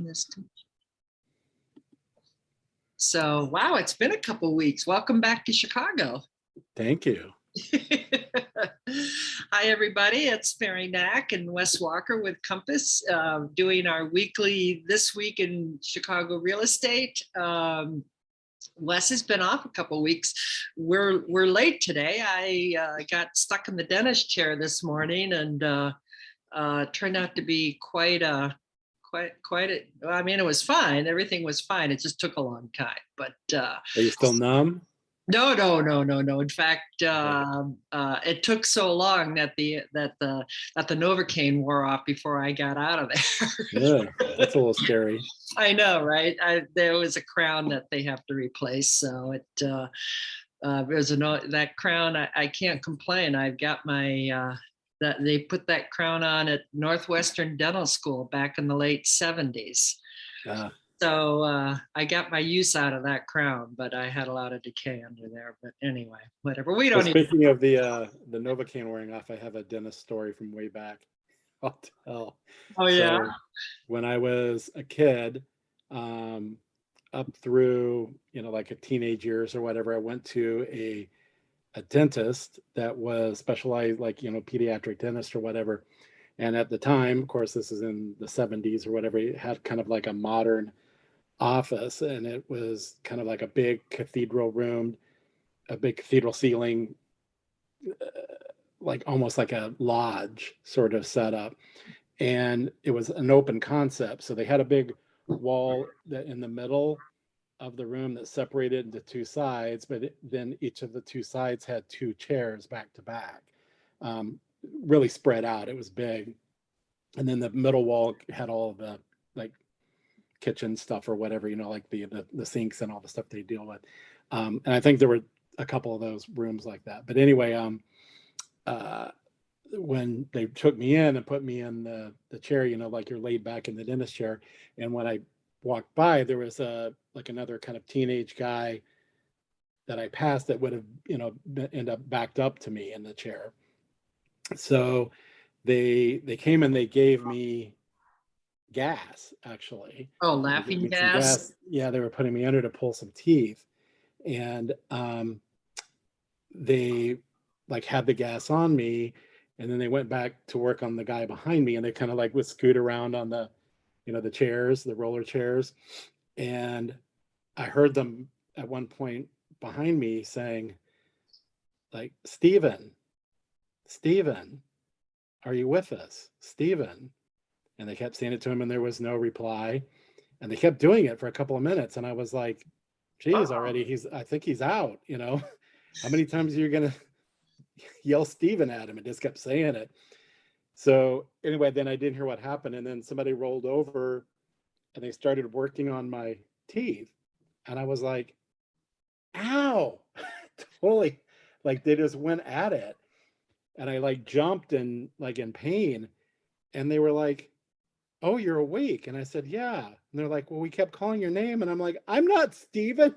sharing this. So, wow, it's been a couple weeks. Welcome back to Chicago. Thank you. Hi, everybody. It's Mary Nack and Wes Walker with Compass, doing our weekly This Week in Chicago Real Estate. Wes has been off a couple weeks. We're late today. I got stuck in the dentist chair this morning, and turned out to be quite a. I mean, it was fine. Everything was fine. It just took a long time. But Are you still numb? No. In fact, it took so long that the Novocaine wore off before I got out of there. Yeah, that's a little scary. I know, right? There was a crown that they have to replace, so it was that crown. I can't complain. I've got my that they put that crown on at Northwestern Dental School back in the late 70s. So I got my use out of that crown, but I had a lot of decay under there. But anyway, whatever. We don't. Speaking of the Novocaine wearing off, I have a dentist story from way back. I'll tell. Oh yeah. So, when I was a kid, up through like a teenage years or whatever, I went to a dentist that was specialized, like pediatric dentist or whatever. And at the time, of course, this is in the 70s or whatever, it had kind of like a modern office, and it was kind of like a big cathedral room, a big cathedral ceiling, like almost like a lodge sort of setup. And it was an open concept. So they had a big wall that in the middle of the room that separated into two sides, but then each of the two sides had two chairs back to back, really spread out. It was big. And then the middle wall had all of the like kitchen stuff or whatever, like the sinks and all the stuff they deal with. And I think there were a couple of those rooms like that. But anyway, when they took me in and put me in the chair, like you're laid back in the dentist chair. And when I walked by, there was another kind of teenage guy that I passed that would have, end up backed up to me in the chair. So they came and they gave me gas, actually. Oh, laughing gas. Yeah, they were putting me under to pull some teeth. And they like had the gas on me, and then they went back to work on the guy behind me, and they kind of like would scoot around on the the chairs, the roller chairs. And I heard them at one point behind me saying, like, Steven, are you with us? Steven. And they kept saying it to him, and there was no reply. And they kept doing it for a couple of minutes. And I was like, geez, already, I think he's out, How many times are you going to yell Steven at him? And just kept saying it. So anyway, then I didn't hear what happened. And then somebody rolled over and they started working on my teeth. And I was like, ow, totally. Like they just went at it. And I like jumped and like in pain. And they were like, oh, you're awake. And I said, yeah. And they're like, well, we kept calling your name. And I'm like, I'm not Steven.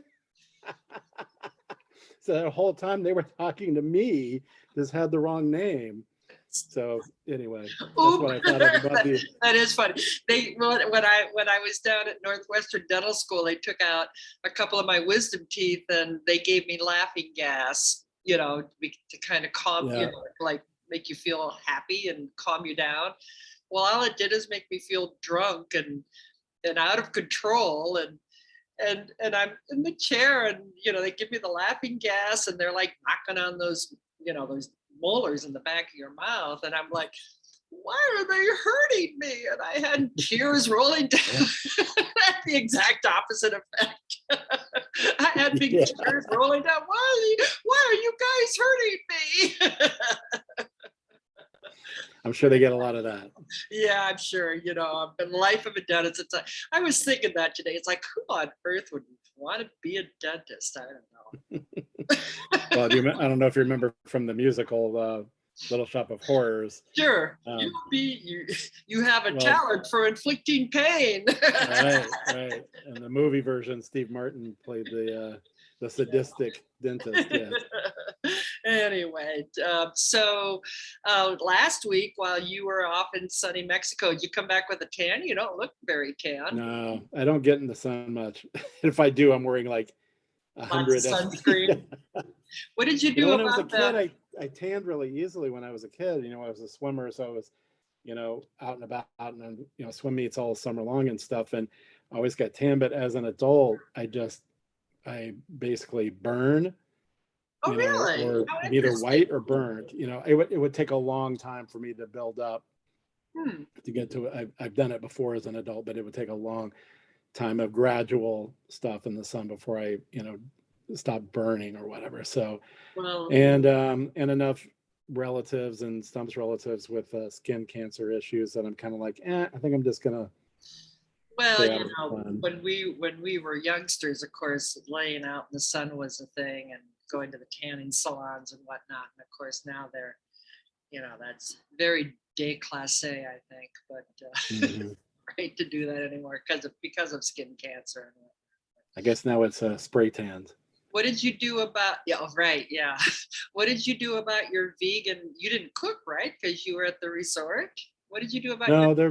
So the whole time they were talking to me, just had the wrong name. So anyway, that's what I thought about the. That is funny. When I was down at Northwestern Dental School, they took out a couple of my wisdom teeth and they gave me laughing gas, to kind of calm, like make you feel happy and calm you down. Well, all it did is make me feel drunk and out of control, and I'm in the chair, and they give me the laughing gas, and they're like knocking on those those molars in the back of your mouth, and I'm like, why are they hurting me? And I had tears rolling down. Had the exact opposite effect. I had big tears rolling down. Why are you guys hurting me? I'm sure they get a lot of that. Yeah, I'm sure. In life of a dentist, it's like, I was thinking that today. It's like, who on earth would want to be a dentist? I don't know. Well, I don't know if you remember from the musical Little Shop of Horrors. Sure. You have a talent for inflicting pain. Right. And the movie version, Steve Martin played the sadistic dentist. Yes. Anyway, so last week while you were off in sunny Mexico, did you come back with a tan? You don't look very tan. No, I don't get in the sun much. If I do, I'm wearing like Lots 100 of SPF. sunscreen. What did you You know, do when I was a about kid, the? I tanned really easily when I was a kid. You know, I was a swimmer, so I was, out and about and swim meets all summer long and stuff, and I always got tan. But as an adult, I basically burn, Oh, really? or How I'm either interesting. white or burned. It would take a long time for me to build up Hmm. to get to it. I've done it before as an adult, but it would take a long time of gradual stuff in the sun before I, stop burning or whatever. So, Well, and enough relatives and Stump's relatives with skin cancer issues that I'm kind of like, I think I'm just gonna well, stay out of the sun. when we were youngsters, of course, laying out in the sun was a thing, and going to the tanning salons and whatnot. And of course, now they're, that's very déclassé, I think. But Hmm. right to do that anymore because of skin cancer. I guess now it's spray tans. What did you do about? Yeah, oh, right, yeah. What did you do about your vegan? You didn't cook, right? Because you were at the resort. What did you do about your? No, they're,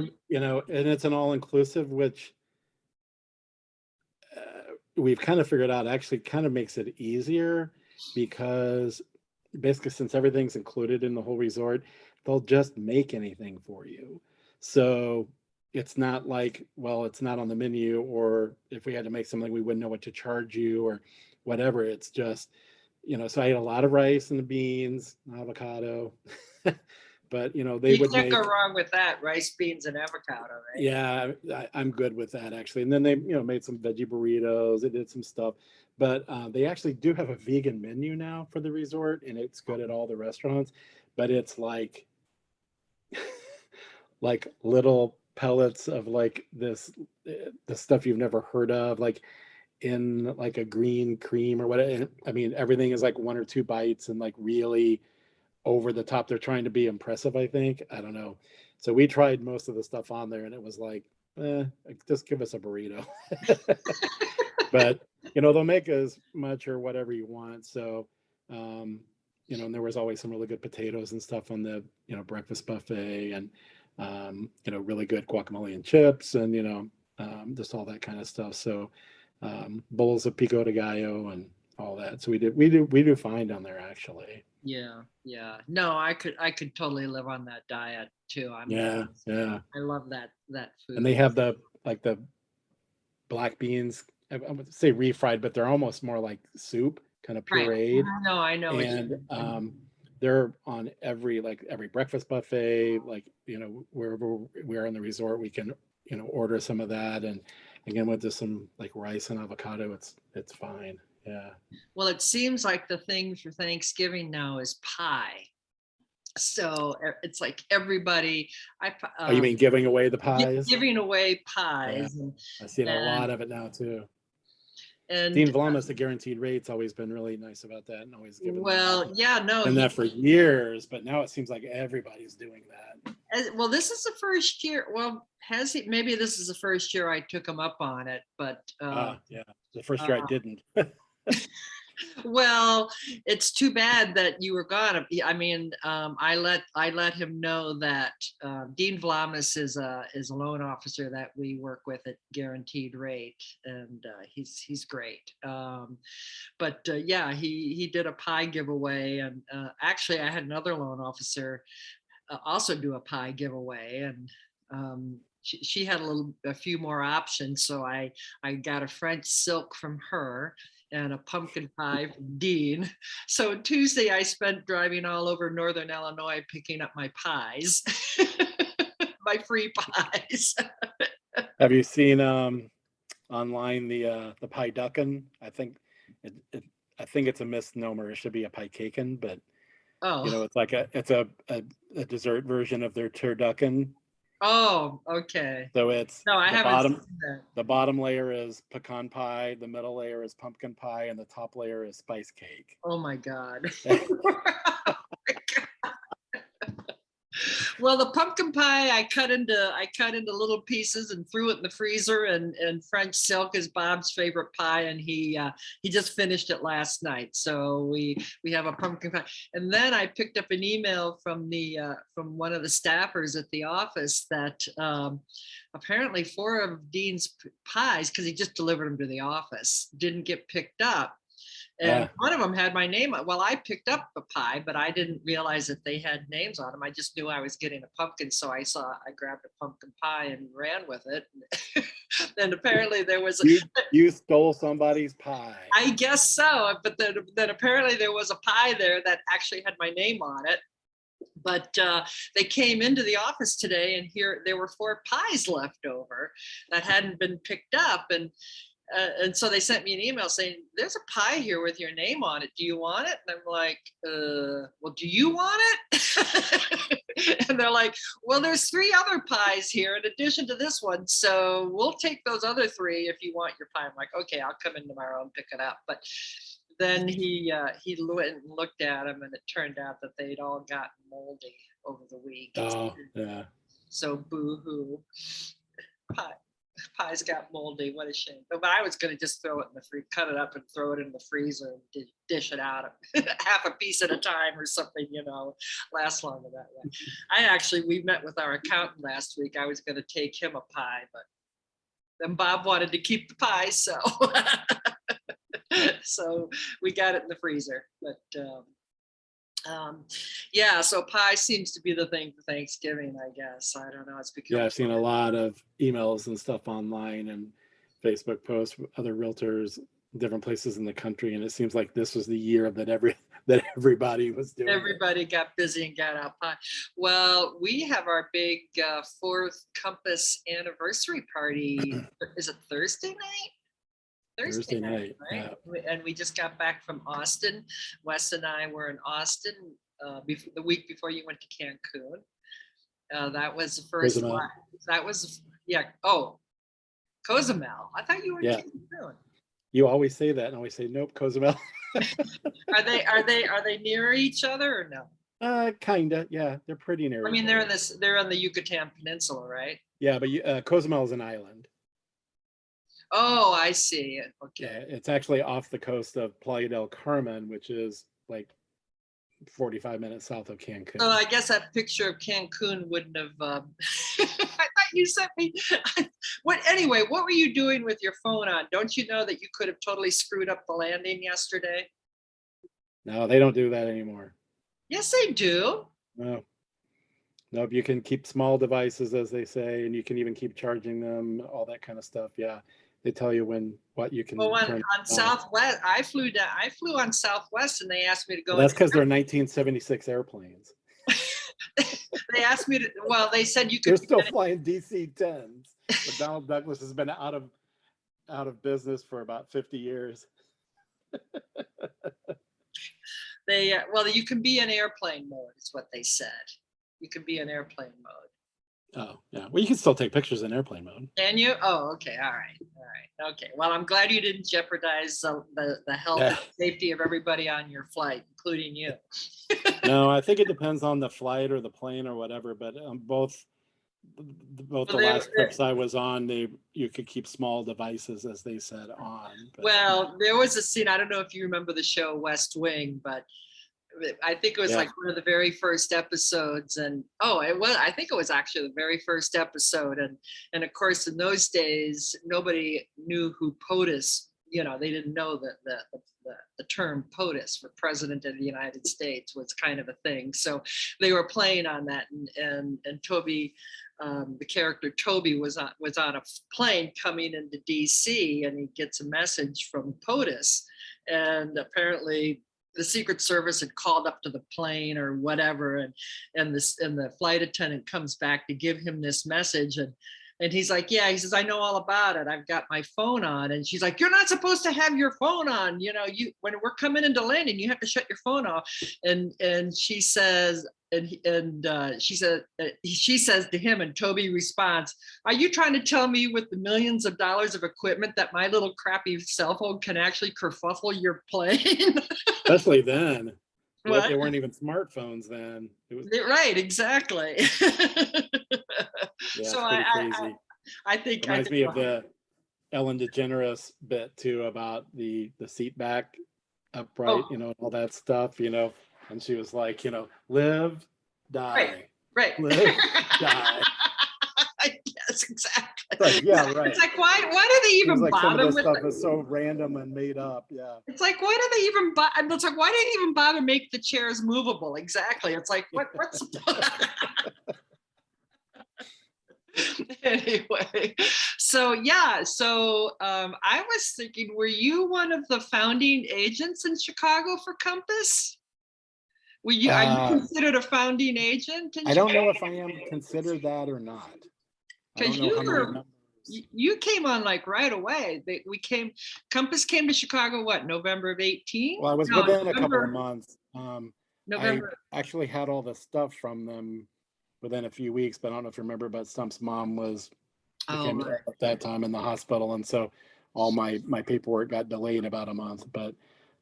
and it's an all inclusive, which we've kind of figured out actually kind of makes it easier because basically since everything's included in the whole resort, they'll just make anything for you. So it's not like, well, it's not on the menu, or if we had to make something, we wouldn't know what to charge you or whatever. It's just, so I ate a lot of rice and the beans, avocado, but they You would can't go make, wrong with that. Rice, beans, and avocado, right? yeah, I'm good with that actually. And then they, made some veggie burritos. They did some stuff, but they actually do have a vegan menu now for the resort, and it's good at all the restaurants. But it's like little pellets of like this, the stuff you've never heard of, like in like a green cream or whatever. I mean, everything is like one or two bites and like really over the top. They're trying to be impressive, I think. I don't know. So we tried most of the stuff on there and it was like, just give us a burrito. But they'll make as much or whatever you want. So and there was always some really good potatoes and stuff on the, breakfast buffet, and really good guacamole and chips, and just all that kind of stuff. So bowls of pico de gallo and all that. So we do fine down there actually. Yeah, yeah. No, I could totally live on that diet too. Yeah, yeah. I love that And they food. have the black beans, I would say refried, but they're almost more like soup, kind of Right. pureed. I know what you And mean. they're on every breakfast buffet, like wherever we're in the resort, we can order some of that. And again, with just some like rice and avocado, it's fine. Yeah. Well, it seems like the thing for Thanksgiving now is pie. So it's like everybody, Oh, you mean giving away the pies? giving away Yeah, pies, and I've seen a and lot of it now too. and Dean Vlamas, the guaranteed rate's always been really nice about that and always given them that. well, yeah, no, Done that for years, but now it seems like everybody's doing that. well, this is the first year. Well, has he? Maybe this is the first year I took him up on it, but Yeah. The first year I uh, didn't. well, it's too bad that you were gone. I mean, I let him know that Dean Vlamis is a loan officer that we work with at guaranteed rate, and he's great. But yeah, he did a pie giveaway, and actually, I had another loan officer also do a pie giveaway, and she had a few more options, so I got a French silk from her and a pumpkin pie from Dean. So Tuesday I spent driving all over Northern Illinois picking up my pies, my free pies. Have you seen online the pie duckin? I think it's a misnomer. It should be a pie cakin, but Oh, it's like a dessert version of their turducken. oh, okay. So it's No, I the haven't bottom seen that. the bottom layer is pecan pie, the middle layer is pumpkin pie, and the top layer is spice cake. Oh my God. Well, the pumpkin pie I cut into little pieces and threw it in the freezer. And French silk is Bob's favorite pie, and he just finished it last night. So we have a pumpkin pie. And then I picked up an email from from one of the staffers at the office that apparently 4 of Dean's pies, because he just delivered them to the office, didn't get picked up. And one of them had my name on. Well, I picked up a pie, but I didn't realize that they had names on them. I just knew I was getting a pumpkin. So I grabbed a pumpkin pie and ran with it. And apparently there was you stole somebody's pie. I guess so. But then apparently there was a pie there that actually had my name on it. But they came into the office today, and here there were 4 pies left over that hadn't been picked up. And so they sent me an email saying, there's a pie here with your name on it. Do you want it? And I'm like, well, do you want it? And they're like, well, there's 3 other pies here in addition to this one. So we'll take those other 3 if you want your pie. I'm like, okay, I'll come in tomorrow and pick it up. But then he went and looked at them, and it turned out that they'd all gotten moldy over the week. Oh, yeah. So boo-hoo. Pies got moldy. What a shame. But I was going to just throw it in the cut it up and throw it in the freezer and dish it out half a piece at a time or something, last longer that way. We met with our accountant last week. I was going to take him a pie, but then Bob wanted to keep the pie. So, so we got it in the freezer. But yeah, so pie seems to be the thing for Thanksgiving, I guess. I don't know. It's become I've seen a lot of emails and stuff online and Facebook posts with other realtors, different places in the country, and it seems like this was the year that everybody was doing. Everybody got busy and got out pie. Well, we have our big 4th Compass anniversary party. Is it Thursday night? Thursday night, right? Yeah. And we just got back from Austin. Wes and I were in Austin the week before you went to Cancun. That was the first one. That was, Oh, Cozumel. I thought you were in Cancun. You always say that, and I always say, nope, Cozumel. Are they near each other or no? Kinda, yeah. They're pretty near. I mean, they're on the Yucatan Peninsula, right? Yeah, but Cozumel is an island. Oh, I see. Okay. Yeah, it's actually off the coast of Playa del Carmen, which is like 45 minutes south of Cancun. So I guess that picture of Cancun wouldn't have. I thought you sent me. Anyway, what were you doing with your phone on? Don't you know that you could have totally screwed up the landing yesterday? No, they don't do that anymore. Yes, they do. No. Nope, you can keep small devices, as they say, and you can even keep charging them, all that kind of stuff. Yeah. They tell you what you can. Well, on Southwest, I flew on Southwest, and they asked me to go. Well, that's because they're 1976 airplanes. They asked me to. Well, they said you could. They're still flying DC-10s, but Donald Douglas has been out of business for about 50 years. Well, you can be in airplane mode, is what they said. You can be in airplane mode. Oh, yeah. Well, you can still take pictures in airplane mode. Can you? Oh, okay. All right. Okay. Well, I'm glad you didn't jeopardize the health and safety of everybody on your flight, including you. No, I think it depends on the flight or the plane or whatever. But both the last trips I was on, you could keep small devices, as they said, on. But, well, there was a scene. I don't know if you remember the show West Wing, but I think it was like one of the very first episodes, and I think it was actually the very first episode, and of course in those days nobody knew who POTUS, they didn't know that the term POTUS for President of the United States was kind of a thing, so they were playing on that, and Toby, the character Toby was on a plane coming into DC, and he gets a message from POTUS, and apparently the Secret Service had called up to the plane or whatever, and the flight attendant comes back to give him this message, and he's like, yeah, he says, I know all about it. I've got my phone on. And she's like, you're not supposed to have your phone on. When we're coming into landing, you have to shut your phone off. And she says, she says to him, and Toby responds, are you trying to tell me with the millions of dollars of equipment that my little crappy cell phone can actually kerfuffle your plane? Especially then. What? They weren't even smartphones then. It was, Right, exactly. yeah, So it's pretty crazy. I think Reminds me of the Ellen DeGeneres bit too about the seat back upright, oh, you know, and all that stuff, you know. And she was like, you know, live, right, die, right. live, die. Yes, exactly. It's like, yeah, right. It's like, why do they Seems even like some of bother this with stuff it? is so random and made up. Yeah. It's like, why do they even it's like, why did they even bother make the chairs movable? Exactly. It's like, what's anyway, so yeah, so I was thinking, were you one of the founding agents in Chicago for Compass? Are you considered a founding agent in I don't know Chicago? if I am considered that or not. I Because don't know how many numbers. you came on like right away. Compass came to Chicago, what, November of 18? Well, I was No, within a couple of months. I November. actually had all the stuff from them within a few weeks, but I don't know if you remember, but Stump's mom became Oh, ill at that time in the hospital, and so all my paperwork got delayed about a month. But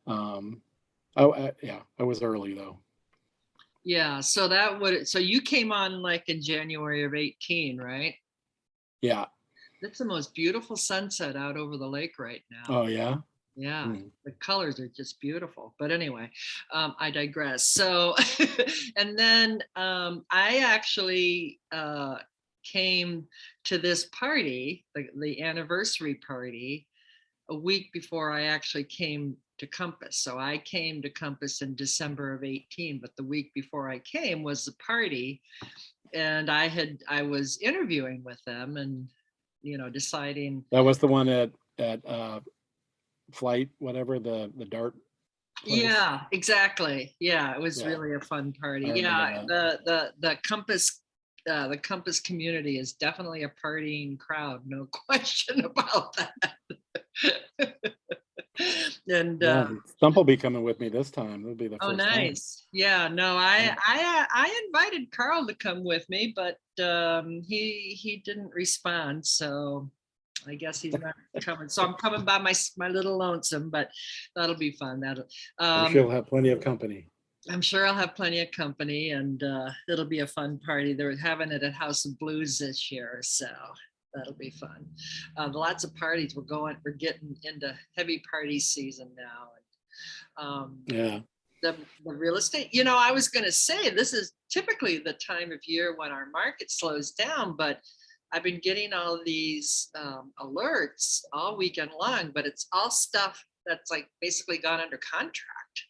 yeah, I was early though. yeah. So so you came on like in January of 18, right? Yeah. It's the most beautiful sunset out over the lake right now. Oh yeah. Yeah, Hmm. the colors are just beautiful. But anyway, I digress. So, and then I actually came to this party, the anniversary party, a week before I actually came to Compass. So I came to Compass in December of 18, but the week before I came was the party, and I was interviewing with them and deciding. That was the one at Flight, whatever, the dart place. Yeah, exactly. Yeah, it was Yeah, really a fun party. I Yeah, remember that. the Compass community is definitely a partying crowd, no question about that. And Yeah, Stump will be coming with me this time. It'll be the oh, first time. nice. Yeah, no, Yeah. I invited Carl to come with me, but he didn't respond, so I guess he's not coming. So I'm coming by my little lonesome, but that'll be fun. I'm sure he'll have plenty of company. I'm sure I'll have plenty of company, and it'll be a fun party. They're having it at House of Blues this year, so that'll be fun. Lots of parties. We're getting into heavy party season now. Yeah. The real estate, I was going to say this is typically the time of year when our market slows down, but I've been getting all these alerts all weekend long, but it's all stuff that's like basically gone under contract.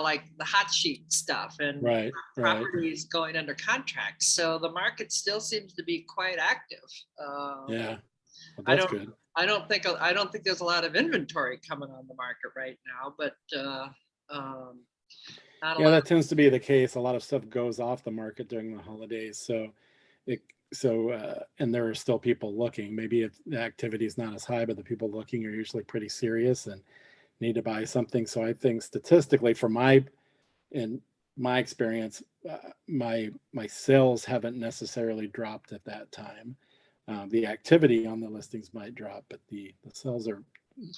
Like the hot sheet stuff and Right. properties going under contract. So the market still seems to be quite active. Yeah. Well, I that's don't. good. I don't think there's a lot of inventory coming on the market right now, but not a Yeah, lot. that tends to be the case. A lot of stuff goes off the market during the holidays. And there are still people looking. Maybe if the activity is not as high, but the people looking are usually pretty serious and need to buy something. So I think statistically, in my experience, my sales haven't necessarily dropped at that time. The activity on the listings might drop, but the sales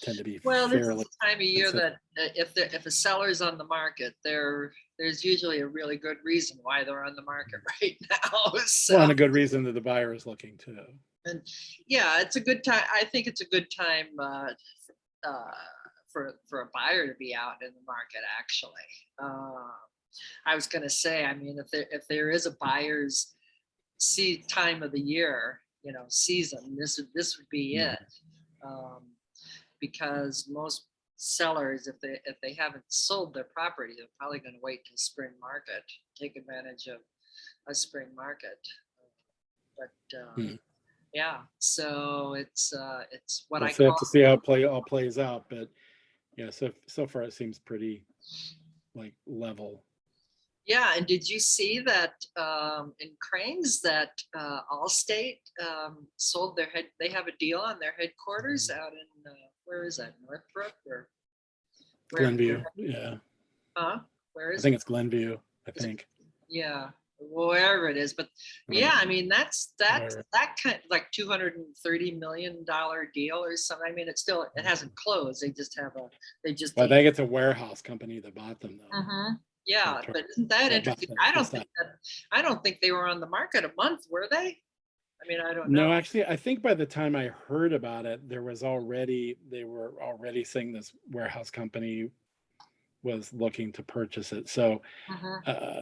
tend to be Well, this is fairly the time of year consistent. that if a seller's on the market, there's usually a really good reason why they're on the market right now. So, Well, and a good reason that the buyer is looking too. and yeah, it's a good time. I think it's a good time for a buyer to be out in the market. Actually, I was going to say, I mean, if there is a buyer's time of the year, season, this would be it. Because most sellers, if they haven't sold their property, they're probably going to wait till spring market, take advantage of a spring market. But yeah, so it's what We'll I call. have to see how it all plays out, but yeah, so far it seems pretty like level. Yeah, and did you see that in Cranes that Allstate sold their head? They have a deal on their headquarters out in where is that, Northbrook or Glenview, yeah. Huh? Where I is think it? it's Glenview. I think. Yeah. wherever it is. But yeah, I mean, that's that kind of like $230 million deal or something. I mean, it hasn't closed. They just have I think it's a warehouse company that bought them though. Yeah, but isn't that interesting? I don't think they were on the market a month, were they? I mean, I don't know. No, actually, I think by the time I heard about it, they were already saying this warehouse company was looking to purchase it. So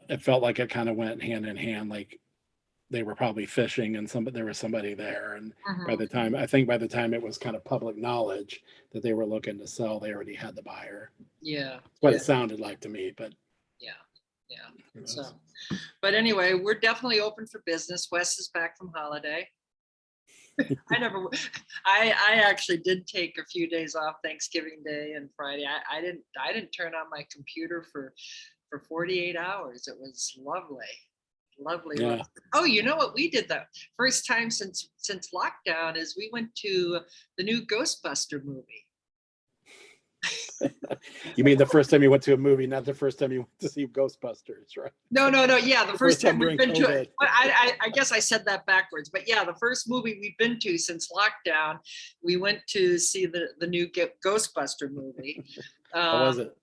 it felt like it kind of went hand in hand, like they were probably fishing and there was somebody there. And by the time it was kind of public knowledge that they were looking to sell, they already had the buyer. Yeah. That's what it sounded like to me, but yeah. So, but anyway, we're definitely open for business. Wes is back from holiday. I actually did take a few days off Thanksgiving Day and Friday. I didn't turn on my computer for 48 hours. It was lovely. Yeah. Oh, you know what we did the first time since lockdown is we went to the new Ghostbuster movie. You mean the first time you went to a movie, not the first time you went to see Ghostbusters, right? No. Yeah, the first time we've been to it. But I guess I said that backwards. But yeah, the first movie we've been to since lockdown, we went to see the new Ghostbuster movie. How was it?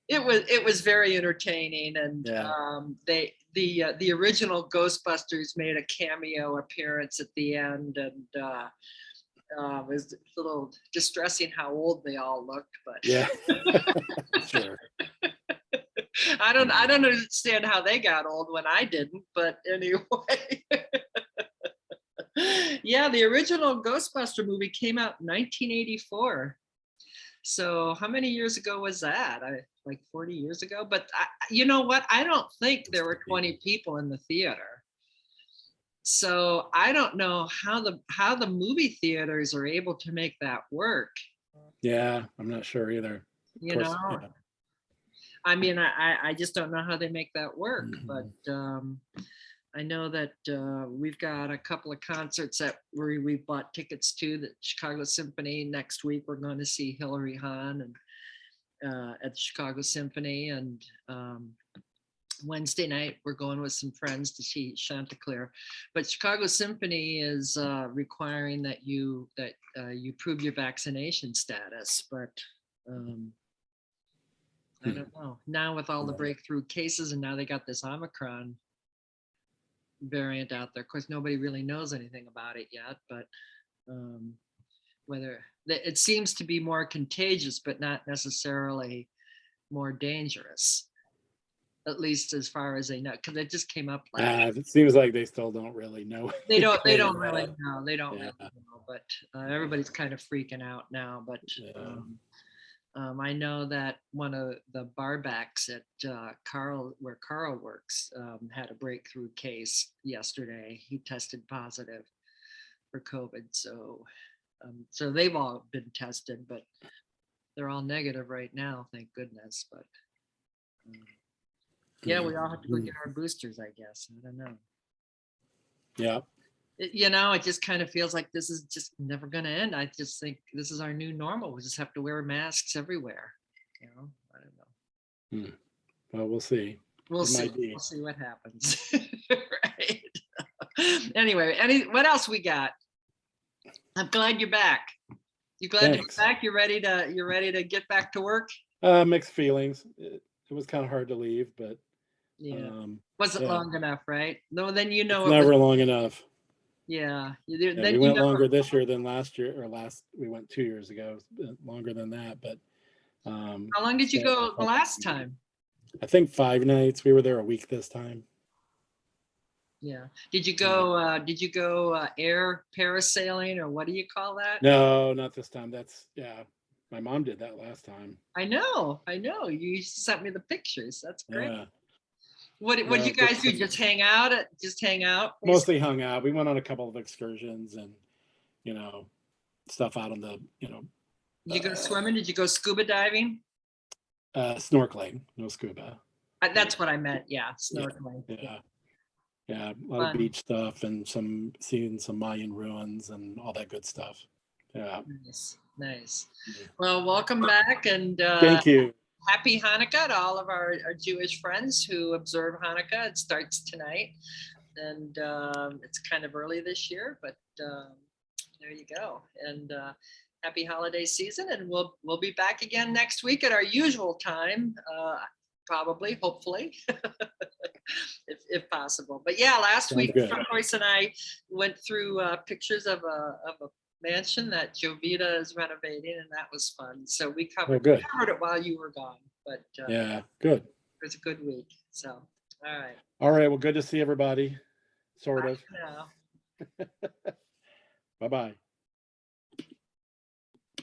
It was very entertaining, and the original Ghostbusters made a cameo appearance at the end, and it was a little distressing how old they all looked, but yeah. Sure. I don't understand how they got old when I didn't, but anyway. Yeah, the original Ghostbuster movie came out in 1984. So how many years ago was that? Like 40 years ago. But you know what? I don't think there were 20 people in the theater. So I don't know how the movie theaters are able to make that work. Yeah, I'm not sure either. You know, yeah. I mean, I just don't know how they make that work. But I know that we've got a couple of concerts that we bought tickets to. The Chicago Symphony next week. We're going to see Hilary Hahn and at the Chicago Symphony, and Wednesday night we're going with some friends to see Chanticleer. But Chicago Symphony is requiring that you prove your vaccination status. But I don't know. Now with all the breakthrough cases, and now they got this Omicron variant out there. Of course, nobody really knows anything about it yet, but whether it seems to be more contagious, but not necessarily more dangerous, at least as far as they know, because it just came up last. It seems like they still don't really know. They don't really know. They don't really know, but everybody's kind of freaking out now. But I know that one of the barbacks at where Carl works had a breakthrough case yesterday. He tested positive for COVID. So they've all been tested, but they're all negative right now, thank goodness. But yeah, we all have to go get our boosters, I guess. I don't know. Yeah. It just kind of feels like this is just never going to end. I just think this is our new normal. We just have to wear masks everywhere. I don't know. Well, we'll see. We'll see. We'll see what happens. Right. Anyway, what else we got? I'm glad you're back. You glad you're back? You're ready to get back to work? Mixed feelings. It was kind of hard to leave, but wasn't long enough, right? No, then it's never long enough. Yeah. We went longer this year than last year, we went 2 years ago, longer than that. But how long did you go the last time? I think 5 nights. We were there a week this time. Yeah. Did you go air parasailing, or what do you call that? No, not this time. My mom did that last time. I know. You sent me the pictures. That's great. Yeah. What did you guys do? Just hang out? Mostly hung out. We went on a couple of excursions and, stuff out on the, Did you go swimming? Did you go scuba diving? Snorkeling, no scuba. That's what I meant. Yeah, snorkeling. Yeah, a lot of beach stuff and seeing some Mayan ruins and all that good stuff. Yeah. Nice. Well, welcome back, and thank you. happy Hanukkah to all of our Jewish friends who observe Hanukkah. It starts tonight, and it's kind of early this year, but there you go. And happy holiday season, and we'll be back again next week at our usual time, probably, hopefully, if possible. But yeah, last week, Joyce and I went through pictures of a mansion that Jovita is renovating, and that was fun. So we covered it while you were gone. But yeah, good. It was a good week. So all right. All right. Well, good to see everybody. Sort of. Bye now. Bye-bye.